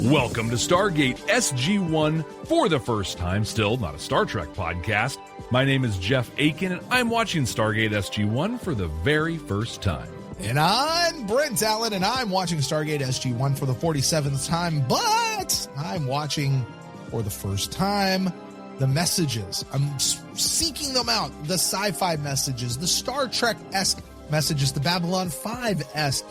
Welcome to Stargate SG-1 for the first time, still not a Star Trek podcast. My name is Jeff Akin, and I'm watching Stargate SG-1 for the very first time. And I'm Brent Allen, and I'm watching Stargate SG-1 for the 47th time, but I'm watching for the first time the messages. I'm seeking them out, the sci-fi messages, the Star Trek-esque messages, the Babylon 5-esque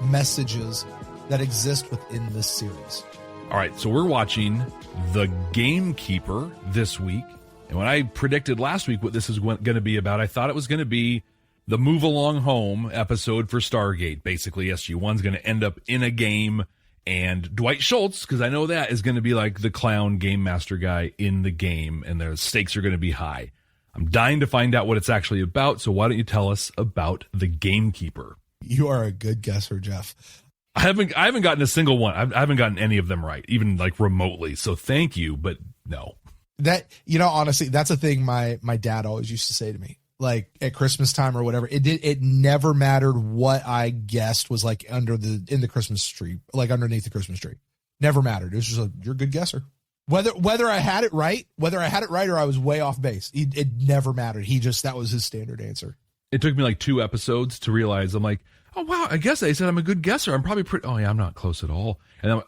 messages that exist within this series. All right, so we're watching The Gamekeeper this week. And when I predicted last week what this is going to be about, I thought it was going to be the Move Along Home episode for Stargate. Basically, SG-1's going to end up in a game, and Dwight Schultz, because I know that, is going to be like the clown game master guy in the game, and the stakes are going to be high. I'm dying to find out what it's actually about, so why don't you tell us about The Gamekeeper? You are a good guesser, Jeff. I haven't gotten a single one. I haven't gotten any of them right, even like remotely. So thank you, but no. That, honestly, that's a thing my dad always used to say to me, like at Christmas time or whatever. It never mattered what I guessed was like in the Christmas tree, like underneath the Christmas tree. Never mattered. It was just you're a good guesser. Whether I had it right or I was way off base, it never mattered. That was his standard answer. It took me like 2 episodes to realize I'm like, oh, wow, I guess they said I'm a good guesser. I'm probably pretty, oh, yeah, I'm not close at all. And I'm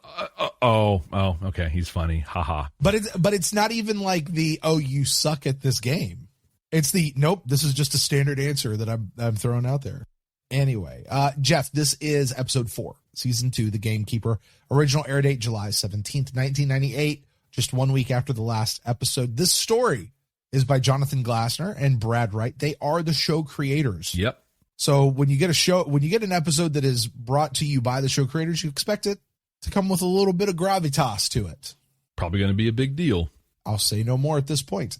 okay, he's funny, haha. But it's not even like you suck at this game. It's nope, this is just a standard answer that I'm throwing out there. Anyway, Jeff, this is episode 4, season 2, The Gamekeeper. Original air date, July 17th, 1998, just 1 week after the last episode. This story is by Jonathan Glassner and Brad Wright. They are the show creators. Yep. So when you get an episode that is brought to you by the show creators, you expect it to come with a little bit of gravitas to it. Probably going to be a big deal. I'll say no more at this point.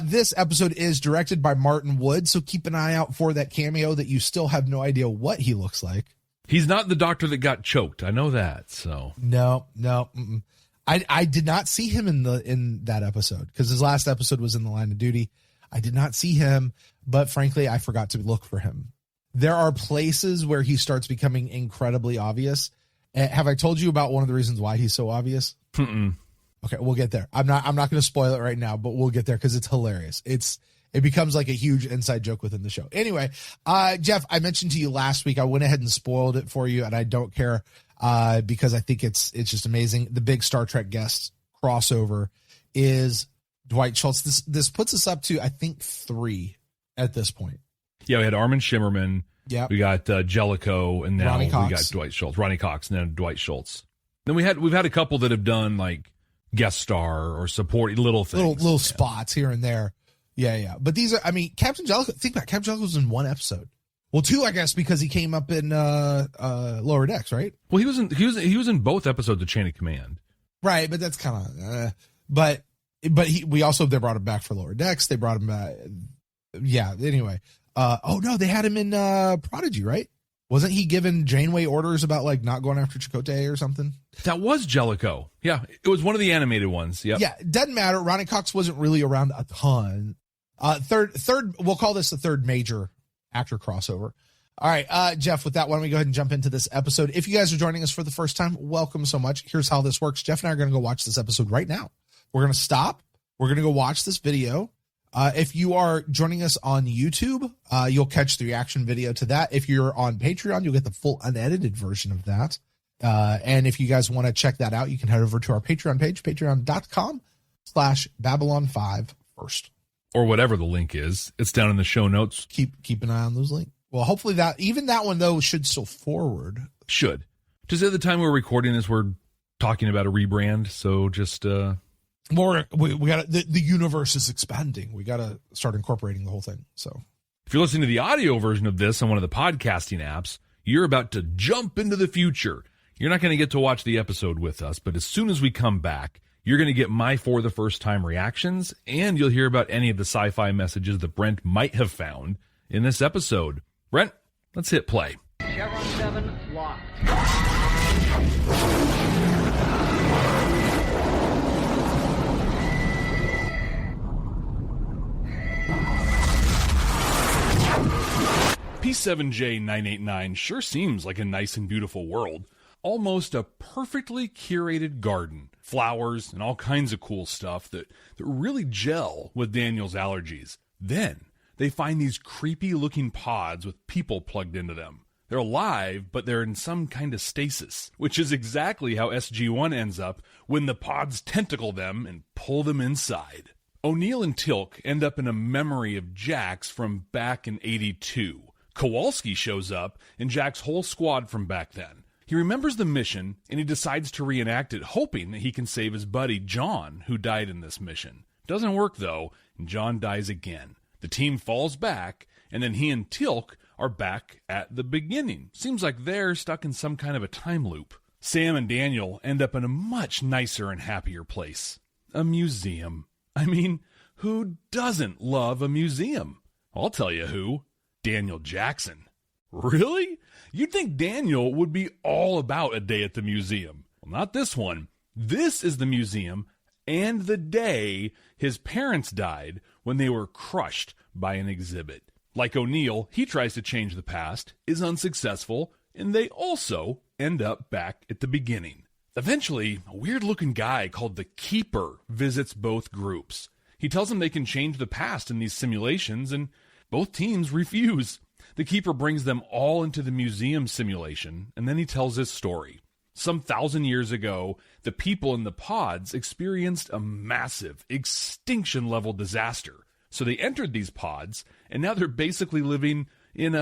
This episode is directed by Martin Wood, so keep an eye out for that cameo that you still have no idea what he looks like. He's not the doctor that got choked. I know that. So no. I did not see him in that episode because his last episode was in the line of duty. I did not see him, but frankly, I forgot to look for him. There are places where he starts becoming incredibly obvious. Have I told you about one of the reasons why he's so obvious? Mm-mm. Okay, we'll get there. I'm not going to spoil it right now, but we'll get there because it's hilarious. It becomes like a huge inside joke within the show. Anyway, Jeff, I mentioned to you last week, I went ahead and spoiled it for you, and I don't care because I think it's just amazing. The big Star Trek guest crossover is Dwight Schultz. This puts us up to, I think, 3 at this point. Yeah, we had Armin Shimmerman. Yeah, we got Jellicoe, and now we got Dwight Schultz. Ronnie Cox, and then Dwight Schultz. Then we've had a couple that have done like guest star or support little things, little spots here and there. Yeah. But these are, Captain Jellicoe. Think about it, Captain Jellicoe was in 1 episode. Well, 2, I guess, because he came up in Lower Decks, right? Well, he was in both episodes of Chain of Command. Right, but that's kind of but they brought him back for Lower Decks. They brought him back. Yeah. Anyway. No, they had him in Prodigy, right? Wasn't he giving Janeway orders about like not going after Chakotay or something? That was Jellicoe. Yeah, it was one of the animated ones. Yep. Yeah, it doesn't matter. Ronnie Cox wasn't really around a ton. Third, we'll call this the third major actor crossover. All right, Jeff, with that, why don't we go ahead and jump into this episode? If you guys are joining us for the first time, welcome so much. Here's how this works. Jeff and I are going to go watch this episode right now. We're going to stop. We're going to go watch this video. If you are joining us on YouTube, you'll catch the reaction video to that. If you're on Patreon, you'll get the full unedited version of that. And if you guys want to check that out, you can head over to our Patreon page, patreon.com/Babylon5 first. Or whatever the link is. It's down in the show notes. Keep an eye on those links. Well, hopefully that one, though, should still forward. Should. Just at the time we're recording this, we're talking about a rebrand. So just... we got the universe is expanding. We got to start incorporating the whole thing. So if you're listening to the audio version of this on one of the podcasting apps, you're about to jump into the future. You're not going to get to watch the episode with us, but as soon as we come back, you're going to get my for the first time reactions, and you'll hear about any of the sci-fi messages that Brent might have found in this episode. Brent, let's hit play. Chevron 7 locked. P7J989 sure seems like a nice and beautiful world. almost a perfectly curated garden, flowers and all kinds of cool stuff that really gel with Daniel's allergies. Then they find these creepy-looking pods with people plugged into them. They're alive, but they're in some kind of stasis, which is exactly how SG-1 ends up when the pods tentacle them and pull them inside. O'Neill and Tilk end up in a memory of Jack's from back in 82. Kowalski shows up and Jack's whole squad from back then. He remembers the mission, and he decides to reenact it, hoping that he can save his buddy John, who died in this mission. Doesn't work, though, and John dies again. The team falls back, and then he and Tilk are back at the beginning. Seems like they're stuck in some kind of a time loop. Sam and Daniel end up in a much nicer and happier place. A museum. I mean, who doesn't love a museum? I'll tell you who. Daniel Jackson. Really? You'd think Daniel would be all about a day at the museum. Well, not this one. This is the museum and the day his parents died when they were crushed by an exhibit. Like O'Neill, he tries to change the past, is unsuccessful, and they also end up back at the beginning. Eventually, a weird-looking guy called the Keeper visits both groups. He tells them they can change the past in these simulations, and both teams refuse. The Keeper brings them all into the museum simulation, and then he tells his story. Some 1,000 years ago, the people in the pods experienced a massive, extinction-level disaster. So they entered these pods, and now they're basically living in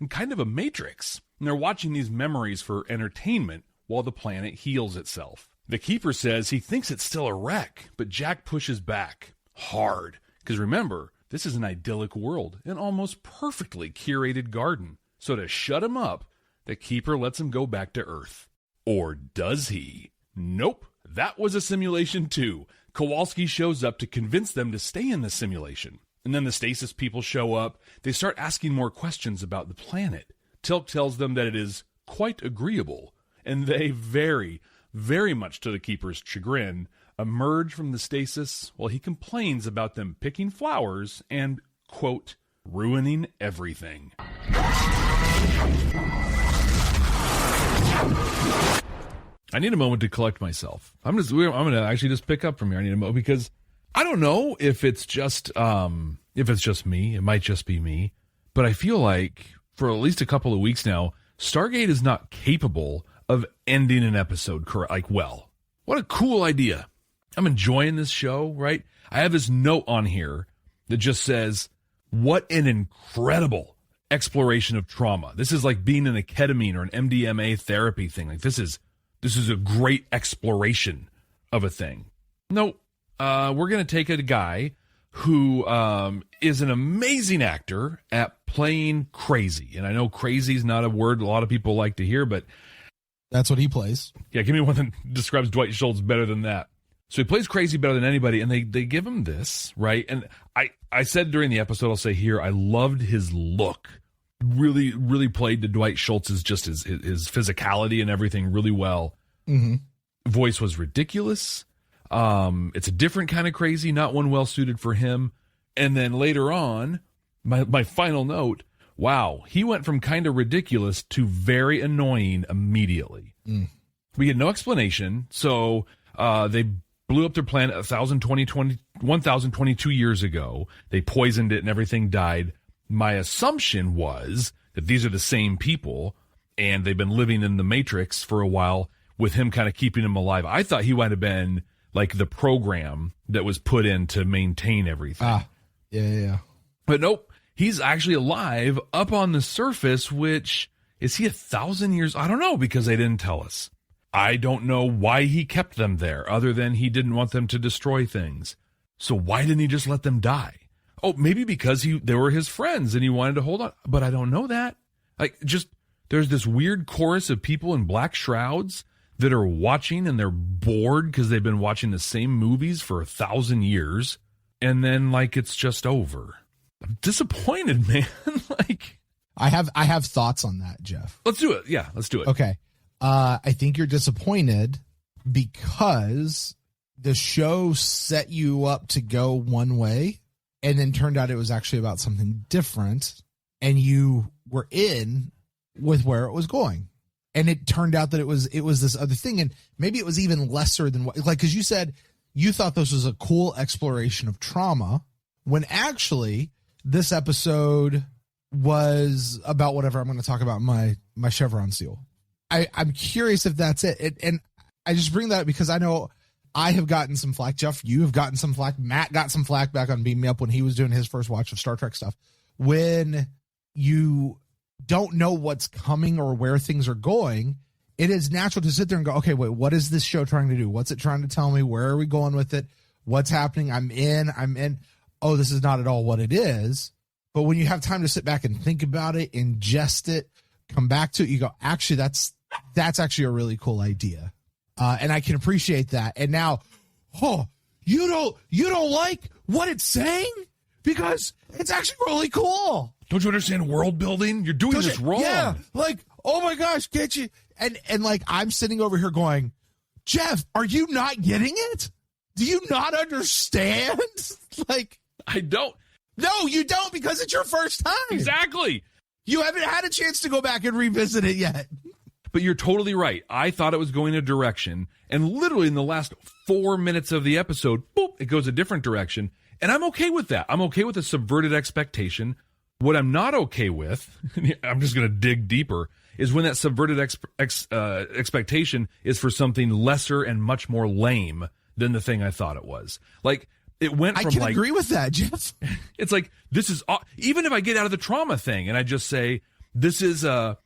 kind of a matrix. And they're watching these memories for entertainment while the planet heals itself. The Keeper says he thinks it's still a wreck, but Jack pushes back hard. Because remember, this is an idyllic world, an almost perfectly curated garden. So to shut him up, the Keeper lets him go back to Earth. Or does he? Nope, that was a simulation too. Kowalski shows up to convince them to stay in the simulation. And then the stasis people show up. They start asking more questions about the planet. Tilk tells them that it is quite agreeable. And they very, very much to the Keeper's chagrin, emerge from the stasis while he complains about them picking flowers and, quote, ruining everything. I need a moment to collect myself. I'm going to actually just pick up from here. I need a moment because I don't know if it's just me. It might just be me, but I feel like for at least a couple of weeks now, Stargate is not capable of ending an episode well. What a cool idea. I'm enjoying this show, right? I have this note on here that just says, what an incredible exploration of trauma. This is like being in a ketamine or an MDMA therapy thing. Like this is a great exploration of a thing. Nope. We're going to take a guy who is an amazing actor at playing crazy. And I know crazy is not a word a lot of people like to hear, but that's what he plays. Yeah, give me one that describes Dwight Schultz better than that. So he plays crazy better than anybody, and they give him this, right? And I said during the episode, I'll say here, I loved his look. Really, really played to Dwight Schultz's just his physicality and everything really well. Mm-hmm. Voice was ridiculous. It's a different kind of crazy, not one well suited for him. And then later on, my final note, wow, he went from kind of ridiculous to very annoying immediately. We had no explanation. So they blew up their planet 1,022 years ago. They poisoned it and everything died. My assumption was that these are the same people and they've been living in the Matrix for a while with him kind of keeping him alive. I thought he might have been like the program that was put in to maintain everything. Yeah. But nope, he's actually alive up on the surface, which, is he 1,000 years? I don't know, because they didn't tell us. I don't know why he kept them there, other than he didn't want them to destroy things. So why didn't he just let them die? Oh, maybe because they were his friends and he wanted to hold on. But I don't know that. There's this weird chorus of people in black shrouds that are watching and they're bored because they've been watching the same movies for 1,000 years. And then it's just over. I'm disappointed, man. I have thoughts on that, Jeff. Let's do it. Yeah, let's do it. Okay. I think you're disappointed because the show set you up to go one way and then turned out it was actually about something different and you were in with where it was going. And it turned out that it was this other thing. And maybe it was even lesser than what, like, because you said you thought this was a cool exploration of trauma, when actually this episode was about whatever I'm going to talk about, my Chevron seal. I'm curious if that's it. And I just bring that up because I know I have gotten some flack. Jeff, you have gotten some flack. Matt got some flack back on Beam Me Up when he was doing his first watch of Star Trek stuff. When you don't know what's coming or where things are going, it is natural to sit there and go, okay, wait, what is this show trying to do? What's it trying to tell me? Where are we going with it? What's happening? I'm in. Oh, this is not at all what it is. But when you have time to sit back and think about it, ingest it, come back to it, you go, actually, that's actually a really cool idea. And I can appreciate that. And now, you don't like what it's saying? Because it's actually really cool. Don't you understand world building? You're doing this wrong. Yeah, like, oh my gosh, get you. And like, I'm sitting over here going, Jeff, are you not getting it? Do you not understand? Like, I don't. No, you don't, because it's your first time. Exactly. You haven't had a chance to go back and revisit it yet. But you're totally right. I thought it was going a direction, and literally in the last 4 minutes of the episode, boop, it goes a different direction. And I'm okay with that. I'm okay with a subverted expectation. What I'm not okay with, I'm just going to dig deeper, is when that subverted expectation is for something lesser and much more lame than the thing I thought it was. Like, it went from, I can agree with that, Jeff. It's like, this is, even if I get out of the trauma thing and I just say, this is a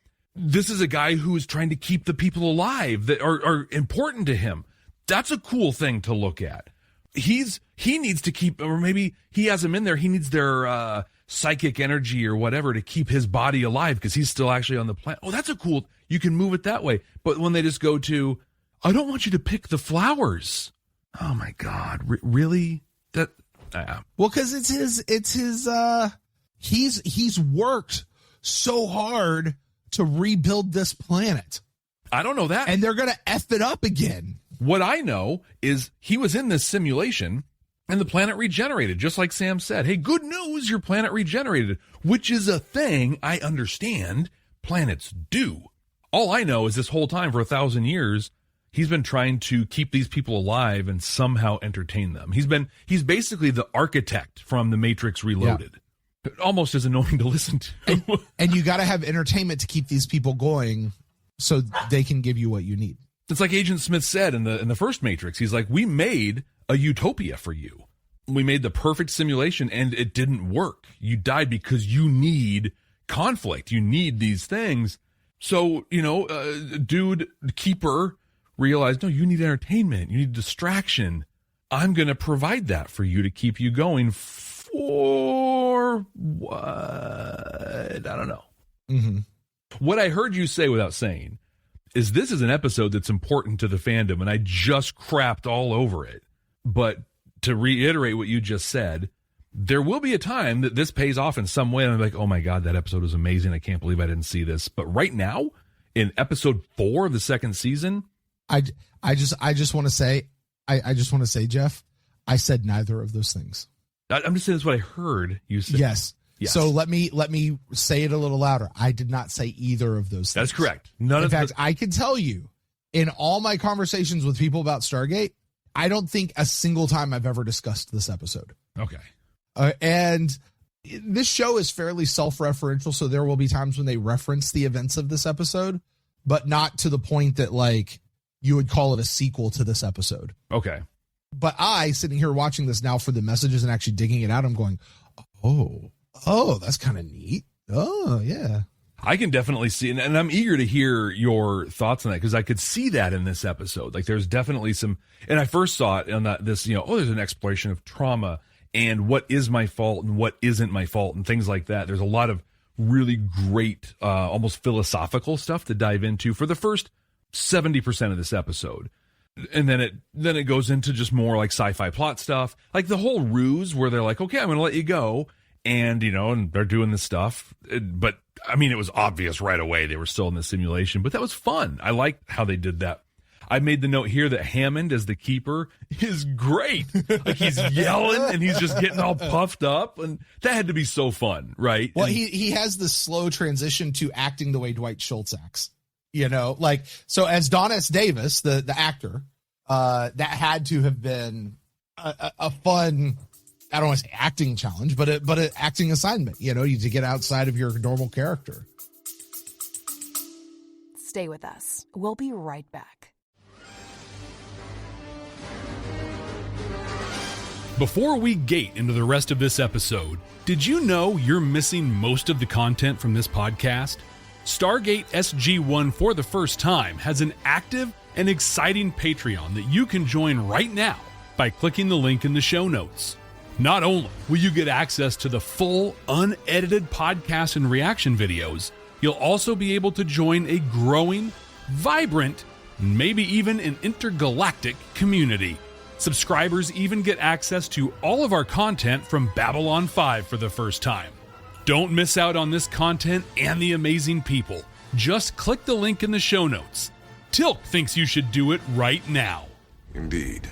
guy who is trying to keep the people alive that are important to him. That's a cool thing to look at. He needs to keep, or maybe he has them in there. He needs their psychic energy or whatever to keep his body alive because he's still actually on the planet. Oh, that's a cool, you can move it that way. But when they just go to, I don't want you to pick the flowers. Oh my God. Really? That, well, cause he's worked so hard to rebuild this planet. I don't know that. And they're going to F it up again. What I know is he was in this simulation and the planet regenerated, just like Sam said. Hey, good news, your planet regenerated, which is a thing I understand planets do. All I know is this whole time for 1,000 years, he's been trying to keep these people alive and somehow entertain them. He's basically the architect from The Matrix Reloaded. Yeah. Almost as annoying to listen to. And you got to have entertainment to keep these people going so they can give you what you need. It's like Agent Smith said in the first Matrix. He's like, we made a utopia for you. We made the perfect simulation and it didn't work. You died because you need conflict. You need these things. So, dude, Keeper realized, no, you need entertainment. You need distraction. I'm going to provide that for you to keep you going for what? I don't know. Mm-hmm. What I heard you say without saying is this is an episode that's important to the fandom, and I just crapped all over it. But to reiterate what you just said, there will be a time that this pays off in some way, and I'm like, oh my God, that episode was amazing. I can't believe I didn't see this. But right now, in episode 4 of the second season, I just want to say, Jeff, I said neither of those things. I'm just saying that's what I heard you say. Yes. So let me say it a little louder. I did not say either of those things. That's correct. In fact, I can tell you, in all my conversations with people about Stargate, I don't think a single time I've ever discussed this episode. Okay. And this show is fairly self-referential, so there will be times when they reference the events of this episode, but not to the point that, like, you would call it a sequel to this episode. Okay. But I, sitting here watching this now for the messages and actually digging it out, I'm going, oh, that's kind of neat. Oh, yeah. I can definitely see, and I'm eager to hear your thoughts on that, because I could see that in this episode. Like, there's definitely some, and I first saw it on there's an exploration of trauma and what is my fault and what isn't my fault and things like that. There's a lot of really great, almost philosophical stuff to dive into for the first 70% of this episode. And then it goes into just more like sci-fi plot stuff, like the whole ruse where they're like, okay, I'm going to let you go. And, and they're doing this stuff. But, I mean, it was obvious right away they were still in the simulation. But that was fun. I liked how they did that. I made the note here that Hammond as the Keeper is great. Like, he's yelling and he's just getting all puffed up. And that had to be so fun, right? Well, he has this slow transition to acting the way Dwight Schultz acts. Like, so as Don S. Davis, the actor, that had to have been a fun, I don't want to say acting challenge, but an acting assignment, to get outside of your normal character. Stay with us. We'll be right back. Before we gate into the rest of this episode, did you know you're missing most of the content from this podcast? Stargate SG-1 for the first time has an active and exciting Patreon that you can join right now by clicking the link in the show notes. Not only will you get access to the full, unedited podcast and reaction videos, you'll also be able to join a growing, vibrant, maybe even an intergalactic community. Subscribers even get access to all of our content from Babylon 5 for the first time. Don't miss out on this content and the amazing people. Just click the link in the show notes. Tilk thinks you should do it right now. Indeed.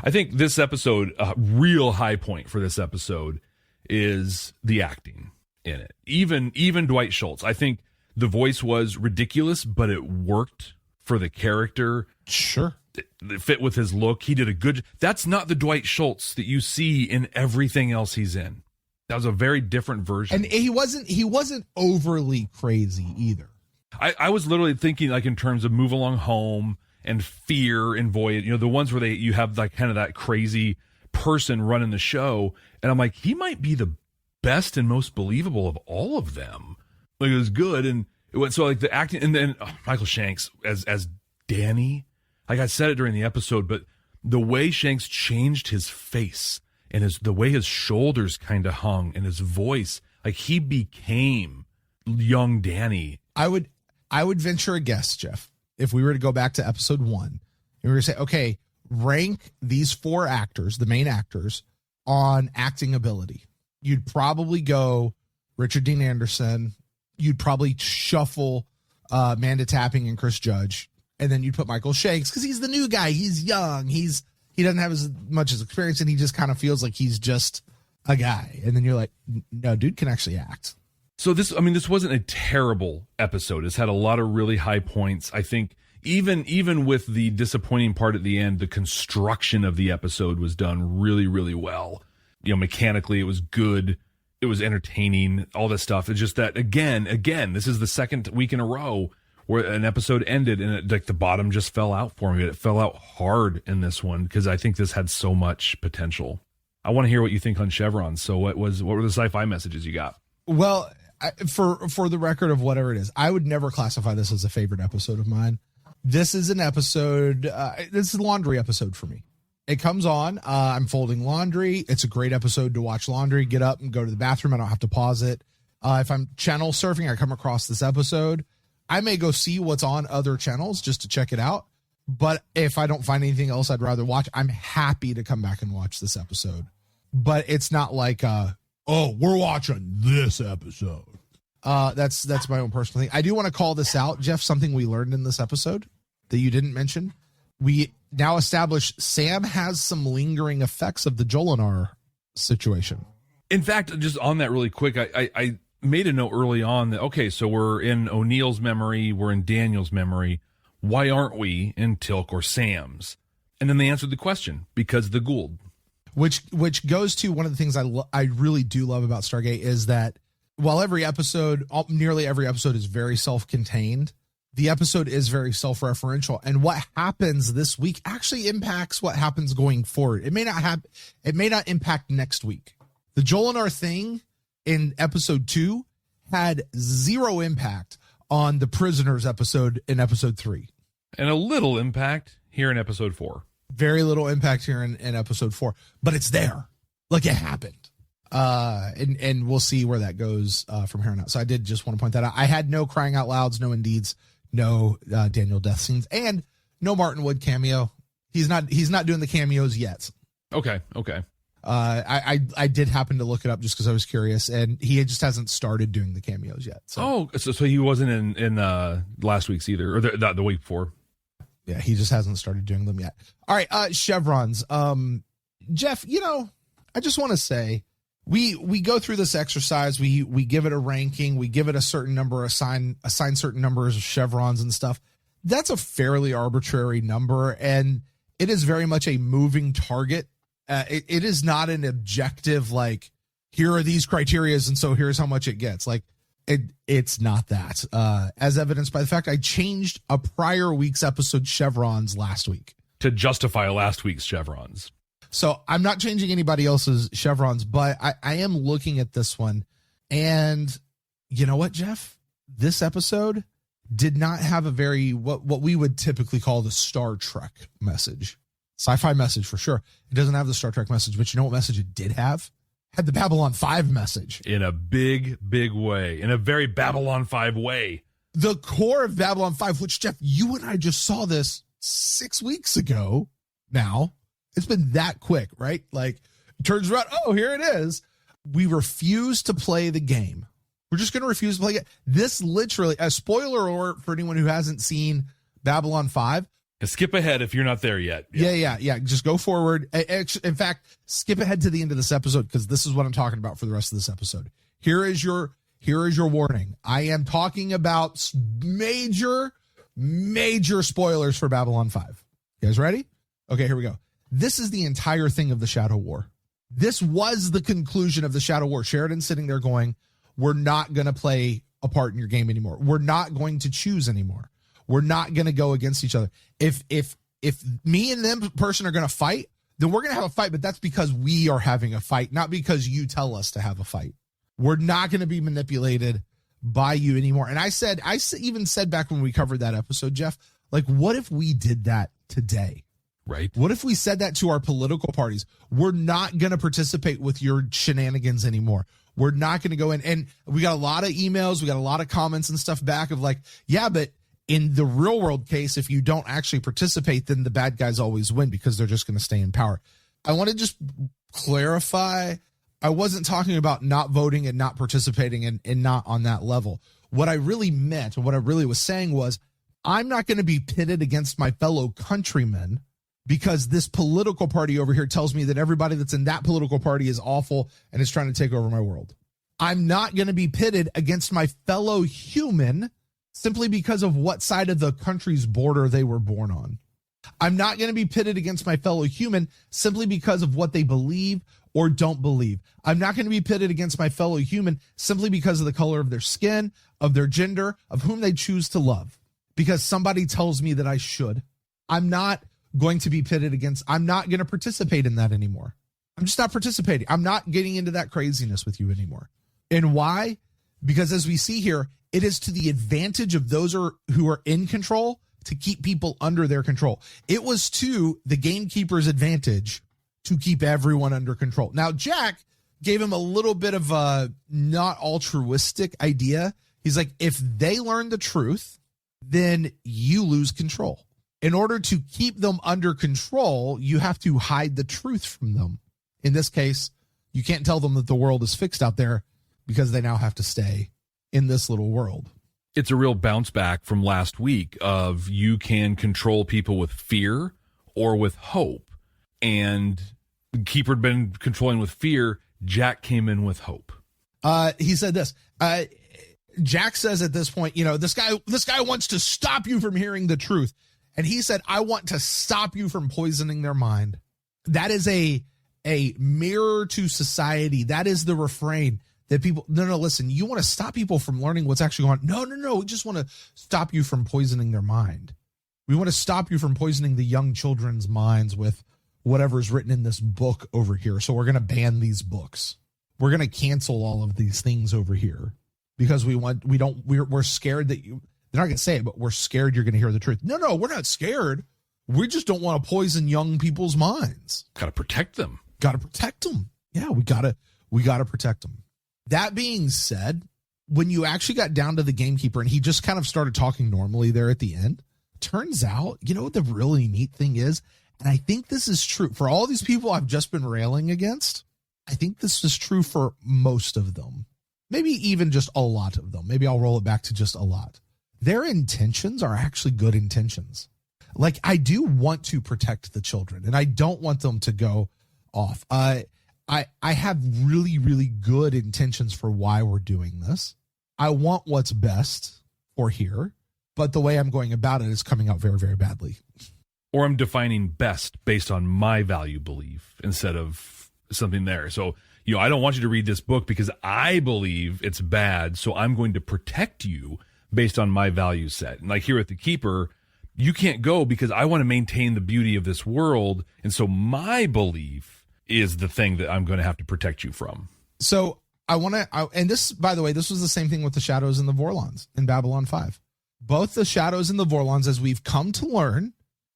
I think this episode, a real high point for this episode is the acting in it. Even Dwight Schultz. I think the voice was ridiculous, but it worked for the character. Sure. It fit with his look. He did a good. That's not the Dwight Schultz that you see in everything else he's in. That was a very different version. And he wasn't overly crazy either. I was literally thinking, like, in terms of Move Along Home and Fear and Voyage, the ones where you have like kind of that crazy person running the show, and I'm like, he might be the best and most believable of all of them. Like, it was good, and it went so like the acting, and then Michael Shanks as Danny. Like, I said it during the episode, but the way Shanks changed his face and the way his shoulders kind of hung and his voice, like, he became young Danny. I would venture a guess, Jeff, if we were to go back to episode 1 and we were to say, okay, rank these 4 actors, the main actors, on acting ability. You'd probably go Richard Dean Anderson. You'd probably shuffle Amanda Tapping and Chris Judge. And then you'd put Michael Shanks because he's the new guy. He's young. He doesn't have as much as experience, and he just kind of feels like he's just a guy. And then you're like, no, dude can actually act. So this wasn't a terrible episode. It's had a lot of really high points. I think even with the disappointing part at the end, the construction of the episode was done really, really well. Mechanically, it was good. It was entertaining, all this stuff. It's just that, again, this is the second week in a row where an episode ended and the bottom just fell out for me. It fell out hard in this one because I think this had so much potential. I want to hear what you think on Chevron. So what were the sci-fi messages you got? Well, for the record of whatever it is, I would never classify this as a favorite episode of mine. This is an episode, this is a laundry episode for me. It comes on, I'm folding laundry. It's a great episode to watch laundry, get up and go to the bathroom. I don't have to pause it. If I'm channel surfing, I come across this episode. I may go see what's on other channels just to check it out. But if I don't find anything else I'd rather watch, I'm happy to come back and watch this episode. But it's not like, we're watching this episode. That's my own personal thing. I do want to call this out, Jeff, something we learned in this episode that you didn't mention. We now established Sam has some lingering effects of the Jolinar situation. In fact, just on that really quick, I made a note early on that, okay, so we're in O'Neill's memory, we're in Daniel's memory. Why aren't we in Tilk or Sam's? And then they answered the question, because the Gould. Which goes to one of the things I really do love about Stargate is that while nearly every episode is very self-contained, the episode is very self-referential. And what happens this week actually impacts what happens going forward. It may not impact next week. The Jolinar thing in episode 2 had zero impact on the Prisoners episode in episode 3. And a little impact here in episode 4. Very little impact here in episode 4, but it's there. Like, it happened. And we'll see where that goes from here on out. So I did just want to point that out. I had no crying out louds, no indeeds, no Daniel death scenes, and no Martin Wood cameo. He's not doing the cameos yet. Okay. I did happen to look it up just because I was curious, and he just hasn't started doing the cameos yet. So. Oh, so he wasn't in last week's either, or the week before. Yeah, he just hasn't started doing them yet. All right, chevrons. Jeff, I just want to say we go through this exercise. We give it a ranking. We give it a certain number, assign certain numbers of chevrons and stuff. That's a fairly arbitrary number, and it is very much a moving target. It is not an objective, like, here are these criterias, and so here's how much it gets. Like, it's not that. As evidenced by the fact I changed a prior week's episode chevrons last week. To justify last week's chevrons. So I'm not changing anybody else's chevrons, but I am looking at this one. And you know what, Jeff? This episode did not have a very, what we would typically call the Star Trek message. Sci-fi message for sure. It doesn't have the Star Trek message, but you know what message it did have? Had the Babylon 5 message. In a big, big way. In a very Babylon 5 way. The core of Babylon 5, which, Jeff, you and I just saw this 6 weeks ago now. It's been that quick, right? Like, it turns around, oh, here it is. We refuse to play the game. We're just going to refuse to play it. This literally, a spoiler alert for anyone who hasn't seen Babylon 5. Skip ahead if you're not there yet. Yeah. Just go forward. In fact, skip ahead to the end of this episode, because this is what I'm talking about for the rest of this episode. Here is your warning. I am talking about major spoilers for Babylon 5. You guys ready? Okay, here we go. This is the entire thing of the Shadow War. This was the conclusion of the Shadow War. Sheridan's sitting there going, we're not going to play a part in your game anymore. We're not going to choose anymore. We're not going to go against each other. If me and them person are going to fight, then we're going to have a fight, but that's because we are having a fight, not because you tell us to have a fight. We're not going to be manipulated by you anymore. And I even said back when we covered that episode, Jeff, like, what if we did that today? Right. What if we said that to our political parties? We're not going to participate with your shenanigans anymore. We're not going to go in. And we got a lot of emails. We got a lot of comments and stuff back of like, yeah, but in the real world case, if you don't actually participate, then the bad guys always win because they're just going to stay in power. I want to just clarify. I wasn't talking about not voting and not participating and not on that level. What I really meant, and what I really was saying was, I'm not going to be pitted against my fellow countrymen because this political party over here tells me that everybody that's in that political party is awful and is trying to take over my world. I'm not going to be pitted against my fellow human simply because of what side of the country's border they were born on. I'm not going to be pitted against my fellow human simply because of what they believe or don't believe. I'm not going to be pitted against my fellow human simply because of the color of their skin, of their gender, of whom they choose to love, because somebody tells me that I should. I'm not going to be pitted against. I'm not going to participate in that anymore. I'm just not participating. I'm not getting into that craziness with you anymore. And why? Because as we see here, it is to the advantage of those who are in control to keep people under their control. It was to the Gamekeeper's advantage to keep everyone under control. Now, Jack gave him a little bit of a not altruistic idea. He's like, if they learn the truth, then you lose control. In order to keep them under control, you have to hide the truth from them. In this case, you can't tell them that the world is fixed out there because they now have to stay in this little world. It's a real bounce back from last week of you can control people with fear or with hope. And Keeper had been controlling with fear. Jack came in with hope. He said this. Jack says at this point, this guy wants to stop you from hearing the truth. And he said, I want to stop you from poisoning their mind. That is a mirror to society. That is the refrain that people, no, listen, you want to stop people from learning what's actually going on. No. We just want to stop you from poisoning their mind. We want to stop you from poisoning the young children's minds with whatever's written in this book over here. So we're going to ban these books. We're going to cancel all of these things over here because we're scared that they're not going to say it, but we're scared you're going to hear the truth. No, we're not scared. We just don't want to poison young people's minds. Got to protect them. Yeah, we got to protect them. That being said, when you actually got down to the Gamekeeper and he just kind of started talking normally there at the end, turns out, you know what the really neat thing is? And I think this is true for all these people I've just been railing against. I think this is true for most of them. Maybe even just a lot of them. Maybe I'll roll it back to just a lot. Their intentions are actually good intentions. Like, I do want to protect the children and I don't want them to go off. I have really, really good intentions for why we're doing this. I want what's best for here, but the way I'm going about it is coming out very, very badly. Or I'm defining best based on my value belief instead of something there. So, I don't want you to read this book because I believe it's bad, so I'm going to protect you based on my value set. And like here at The Keeper, you can't go because I want to maintain the beauty of this world, and so my belief is the thing that I'm going to have to protect you from. So and this, by the way, this was the same thing with the Shadows and the Vorlons in Babylon 5. Both the Shadows and the Vorlons, as we've come to learn,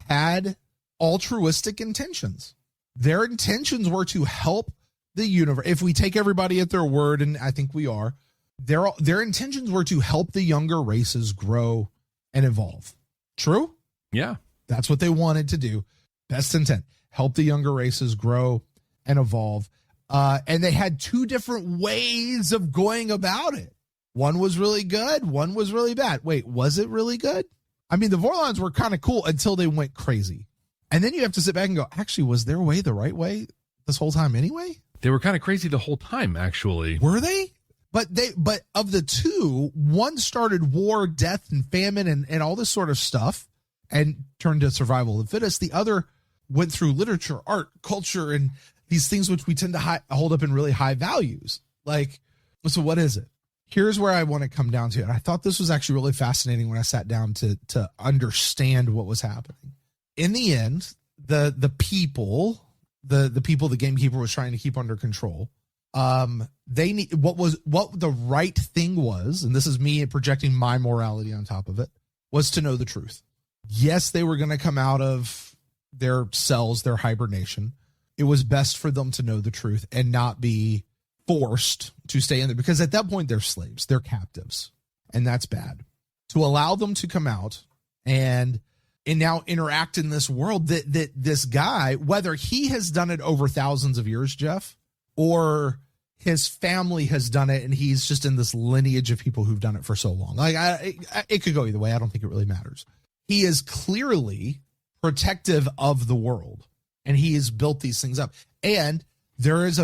had altruistic intentions. Their intentions were to help the universe. If we take everybody at their word, and I think we are, their intentions were to help the younger races grow and evolve. True? Yeah. That's what they wanted to do. Best intent. Help the younger races grow and evolve. And they had two different ways of going about it. One was really good. One was really bad. Wait, was it really good? I mean, the Vorlons were kind of cool until they went crazy. And then you have to sit back and go, actually, was their way the right way this whole time anyway? They were kind of crazy the whole time, actually. Were they? But of the two, one started war, death, and famine and all this sort of stuff and turned to survival of the fittest. The other went through literature, art, culture, and these things which we tend to hold up in really high values. Like, so what is it? Here's where I want to come down to it. I thought this was actually really fascinating when I sat down to understand what was happening. In the end, the people the Gamekeeper was trying to keep under control, they need what the right thing was, and this is me projecting my morality on top of it, was to know the truth. Yes, they were going to come out of their cells, their hibernation. It was best for them to know the truth and not be forced to stay in there, because at that point they're slaves, they're captives, and that's bad. To allow them to come out and now interact in this world that this guy, whether he has done it over thousands of years, Jeff, or his family has done it and he's just in this lineage of people who've done it for so long. Like it could go either way. I don't think it really matters. He is clearly protective of the world, and he has built these things up. And there is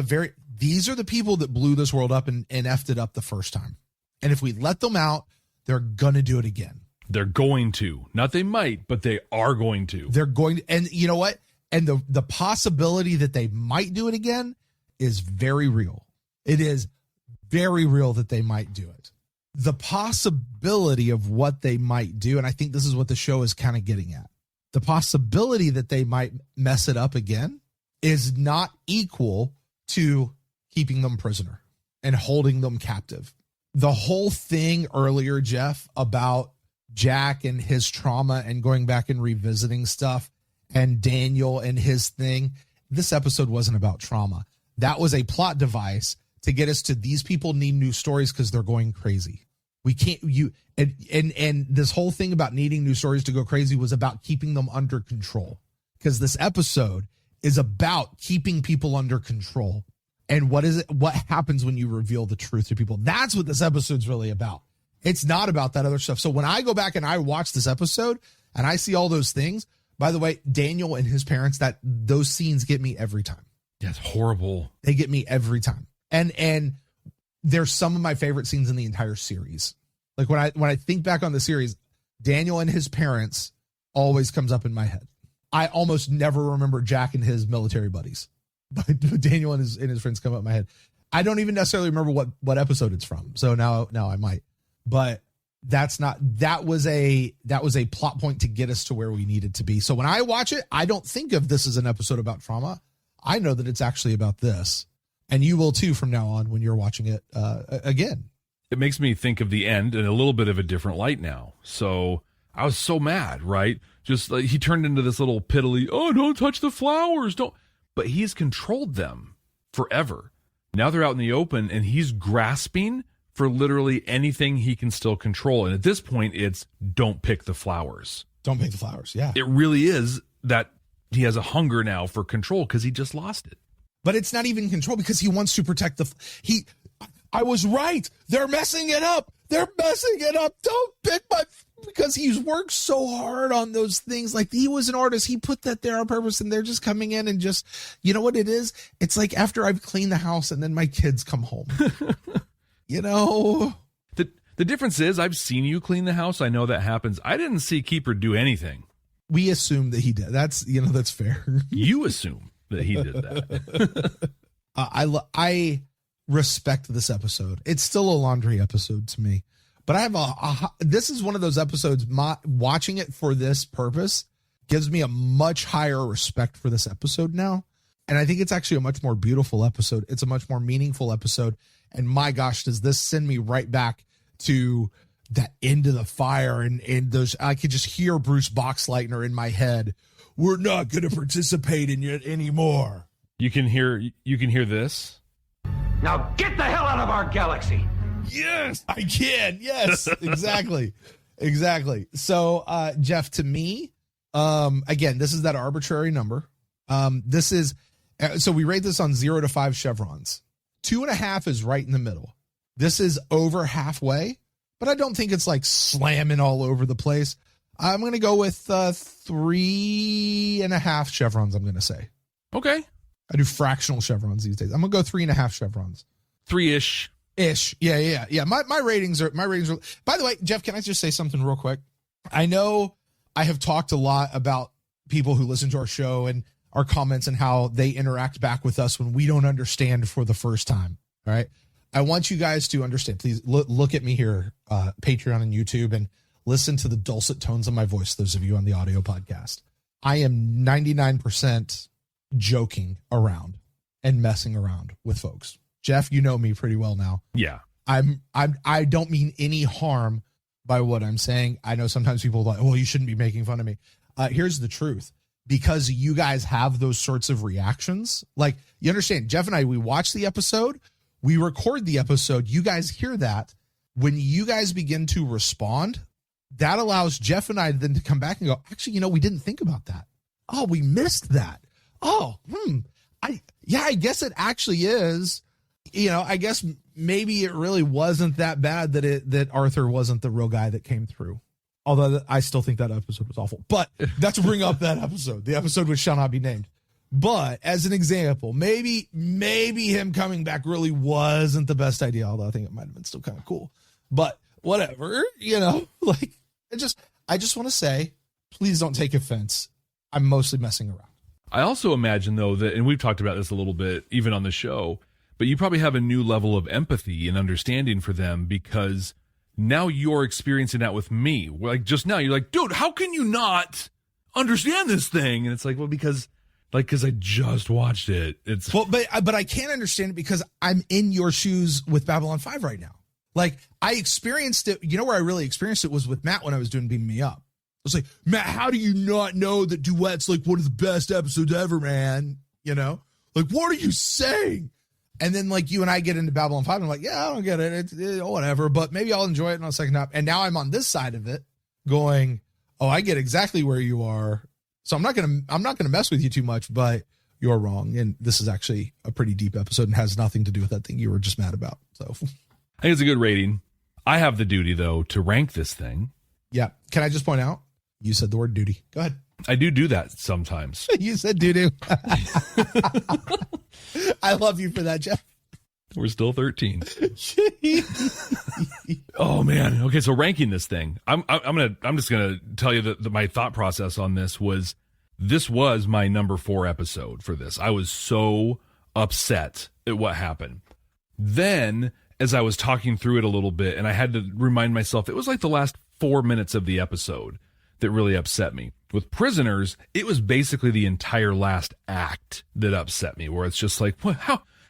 these are the people that blew this world up and effed it up the first time. And if we let them out, they're going to do it again. They're going to. Not they might, but they are going to. They're going to. And you know what? And the possibility that they might do it again is very real. It is very real that they might do it. The possibility of what they might do, and I think this is what the show is kind of getting at, the possibility that they might mess it up again is not equal to keeping them prisoner and holding them captive. The whole thing earlier, Jeff, about Jack and his trauma and going back and revisiting stuff, and Daniel and his thing, this episode wasn't about trauma. That was a plot device to get us to these people need new stories because they're going crazy. We can't, and this whole thing about needing new stories to go crazy was about keeping them under control, because this episode is about keeping people under control. And what happens when you reveal the truth to people? That's what this episode's really about. It's not about that other stuff. So when I go back and I watch this episode and I see all those things, by the way, Daniel and his parents, those scenes get me every time. That's horrible. They get me every time. And they're some of my favorite scenes in the entire series. Like when I think back on the series, Daniel and his parents always comes up in my head. I almost never remember Jack and his military buddies, but Daniel and his friends come up in my head. I don't even necessarily remember what episode it's from. So now I might. But that was a plot point to get us to where we needed to be. So when I watch it, I don't think of this as an episode about trauma. I know that it's actually about this, and you will too from now on when you're watching it again. It makes me think of the end in a little bit of a different light now. So I was so mad, right? Just like he turned into this little piddly, oh, don't touch the flowers, don't. But he's controlled them forever. Now they're out in the open, and he's grasping for literally anything he can still control. And at this point, it's don't pick the flowers. Don't pick the flowers, yeah. It really is that he has a hunger now for control because he just lost it. But it's not even control because he wants to protect I was right. They're messing it up. They're messing it up. Don't pick because he's worked so hard on those things. Like, he was an artist. He put that there on purpose, and they're just coming in and just, you know what it is? It's like after I've cleaned the house and then my kids come home. You know? The difference is I've seen you clean the house. I know that happens. I didn't see Keeper do anything. We assume that he did. That's fair. You assume that he did that. I respect this episode. It's still a laundry episode to me, but I have this is one of those episodes, watching it for this purpose gives me a much higher respect for this episode now. And I think it's actually a much more beautiful episode. It's a much more meaningful episode. And my gosh, does this send me right back to that Into the Fire, and those, I could just hear Bruce Boxleitner in my head. We're not going to participate in it anymore. You can hear this. Now get the hell out of our galaxy. Yes, I can. Yes, exactly. Exactly. So, Jeff, to me, again, this is that arbitrary number. This is, so we rate this on 0 to 5 chevrons. 2.5 is right in the middle. This is over halfway, but I don't think it's like slamming all over the place. I'm going to go with 3.5 chevrons, I'm going to say. Okay. I do fractional chevrons these days. I'm going to go 3.5 chevrons. 3-ish. Yeah. My ratings are, by the way, Jeff, can I just say something real quick? I know I have talked a lot about people who listen to our show and our comments and how they interact back with us when we don't understand for the first time. All right. I want you guys to understand, please look at me here, Patreon and YouTube, and listen to the dulcet tones of my voice. Those of you on the audio podcast, I am 99% joking around and messing around with folks. Jeff, you know me pretty well now. Yeah. I don't mean any harm by what I'm saying. I know sometimes people are like, well, you shouldn't be making fun of me. Here's the truth. Because you guys have those sorts of reactions. Like, you understand, Jeff and I, we watch the episode, we record the episode, you guys hear that. When you guys begin to respond, that allows Jeff and I then to come back and go, actually, we didn't think about that. Oh, we missed that. Oh, I guess it actually is. I guess maybe it really wasn't that bad that Arthur wasn't the real guy that came through. Although I still think that episode was awful. But not to bring up that episode. The episode which shall not be named. But as an example, maybe him coming back really wasn't the best idea. Although I think it might have been still kind of cool. But whatever, like, I just want to say, please don't take offense. I'm mostly messing around. I also imagine, though, that, and we've talked about this a little bit, even on the show, but you probably have a new level of empathy and understanding for them because now you're experiencing that with me. Like, just now, you're like, dude, how can you not understand this thing? And it's like, well, because I just watched it. But I can't understand it because I'm in your shoes with Babylon 5 right now. Like, I experienced it. You know where I really experienced it was with Matt when I was doing Beam Me Up. I was like, Matt, how do you not know that Duet's like one of the best episodes ever, man? Like, what are you saying? And then, like, you and I get into Babylon 5, and I'm like, yeah, I don't get it. It's whatever, but maybe I'll enjoy it on a second up. And now I'm on this side of it going, oh, I get exactly where you are. So I'm not gonna mess with you too much, but you're wrong. And this is actually a pretty deep episode and has nothing to do with that thing you were just mad about. So I think it's a good rating. I have the duty, though, to rank this thing. Yeah. Can I just point out? You said the word duty. Go ahead. I do that sometimes. You said doo-doo. I love you for that, Jeff. We're still 13. Oh man. Okay, so ranking this thing, I'm just gonna tell you that my thought process on this was my number 4 episode for this. I was so upset at what happened. Then, as I was talking through it a little bit, and I had to remind myself, it was like the last 4 minutes of the episode that really upset me. With Prisoners, it was basically the entire last act that upset me, where it's just like, what,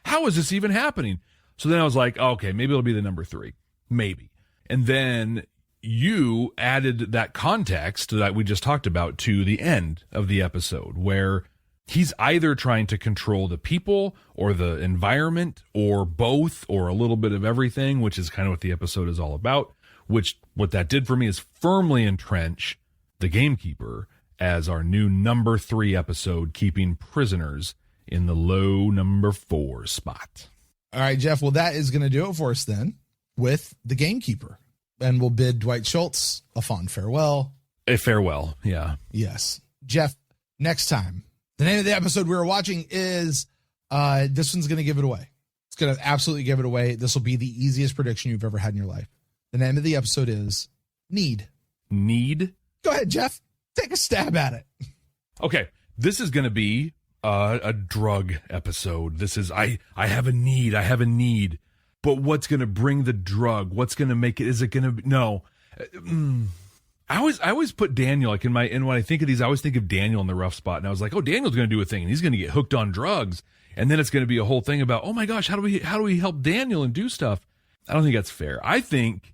how is this even happening? So then I was like, okay, maybe it'll be the number 3. Maybe. And then you added that context that we just talked about to the end of the episode, where he's either trying to control the people or the environment or both or a little bit of everything, which is kind of what the episode is all about, which what that did for me is firmly entrench the Gamekeeper as our new number 3 episode, keeping Prisoners in the low number 4 spot. All right, Jeff. Well, that is going to do it for us then with the Gamekeeper. And we'll bid Dwight Schultz a fond farewell. A farewell, yeah. Yes. Jeff, next time, the name of the episode we were watching is, this one's going to give it away. It's going to absolutely give it away. This will be the easiest prediction you've ever had in your life. The name of the episode is Need. Need? Go ahead, Jeff. Take a stab at it. Okay, this is going to be a drug episode. This is, I have a need. But what's going to bring the drug? What's going to make it? Is it going to be? No. I always put Daniel, like in when I think of these, I always think of Daniel in the rough spot. And I was like, oh, Daniel's going to do a thing and he's going to get hooked on drugs. And then it's going to be a whole thing about, oh my gosh, how do we help Daniel and do stuff? I don't think that's fair. I think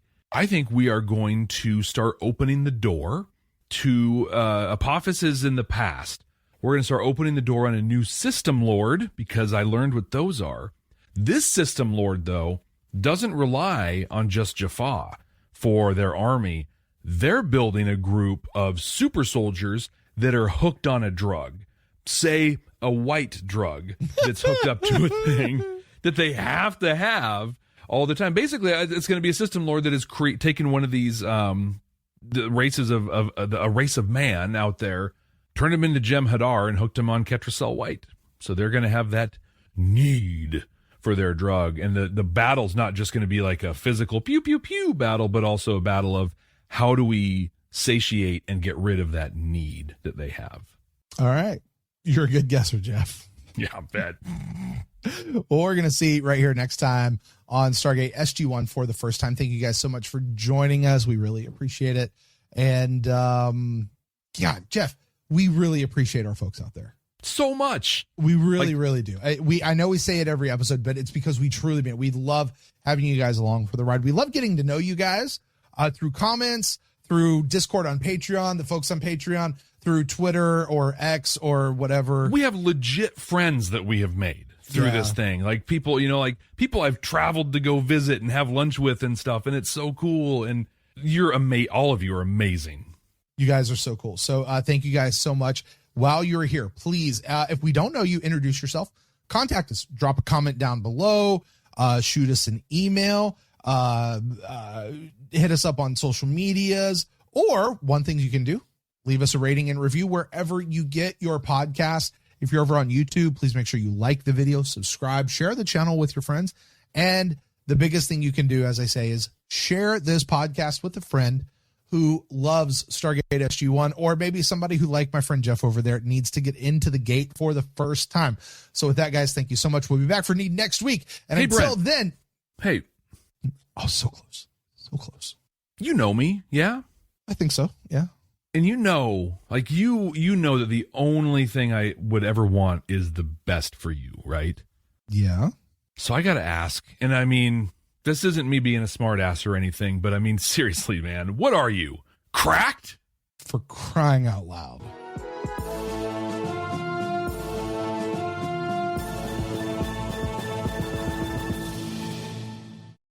we are going to start opening the door to Apophyses in the past. We're going to start opening the door on a new system lord, because I learned what those are. This system lord, though, doesn't rely on just Jaffa for their army. They're building a group of super soldiers that are hooked on a drug. Say a white drug that's hooked up to a thing that they have to have all the time. Basically, it's going to be a system lord that is taken one of these the races of a race of man out there, turned him into Jem'Hadar and hooked him on Ketracel White. So they're going to have that need for their drug. And the battle's not just going to be like a physical pew, pew, pew battle, but also a battle of how do we satiate and get rid of that need that they have. All right. You're a good guesser, Jeff. Yeah, I bet. Well, we're going to see right here next time on Stargate SG-1 for the first time. Thank you guys so much for joining us. We really appreciate it. And, yeah, Jeff, we really appreciate our folks out there. So much. We really do. I know we say it every episode, but it's because we truly mean it. We love having you guys along for the ride. We love getting to know you guys through comments, through Discord on Patreon, the folks on Patreon, through Twitter or X or whatever. We have legit friends that we have made through this thing. Like people, like people I've traveled to go visit and have lunch with and stuff. And it's so cool. And you're all of you are amazing. You guys are so cool. So thank you guys so much. While you're here, please, if we don't know you, introduce yourself, contact us, drop a comment down below, shoot us an email, hit us up on social medias, or one thing you can do, leave us a rating and review wherever you get your podcast. If you're over on YouTube, please make sure you like the video, subscribe, share the channel with your friends. And the biggest thing you can do, as I say, is share this podcast with a friend who loves Stargate SG-1, or maybe somebody who, like my friend Jeff over there, needs to get into the gate for the first time. So with that, guys, thank you so much. We'll be back for Need next week. And hey, until Brent. then. Hey. Oh, so close. So close. You know me, yeah? I think so, yeah. And you know that the only thing I would ever want is the best for you, right? Yeah. So I got to ask, and I mean, this isn't me being a smart ass or anything, but I mean, seriously, man, what are you? Cracked? For crying out loud.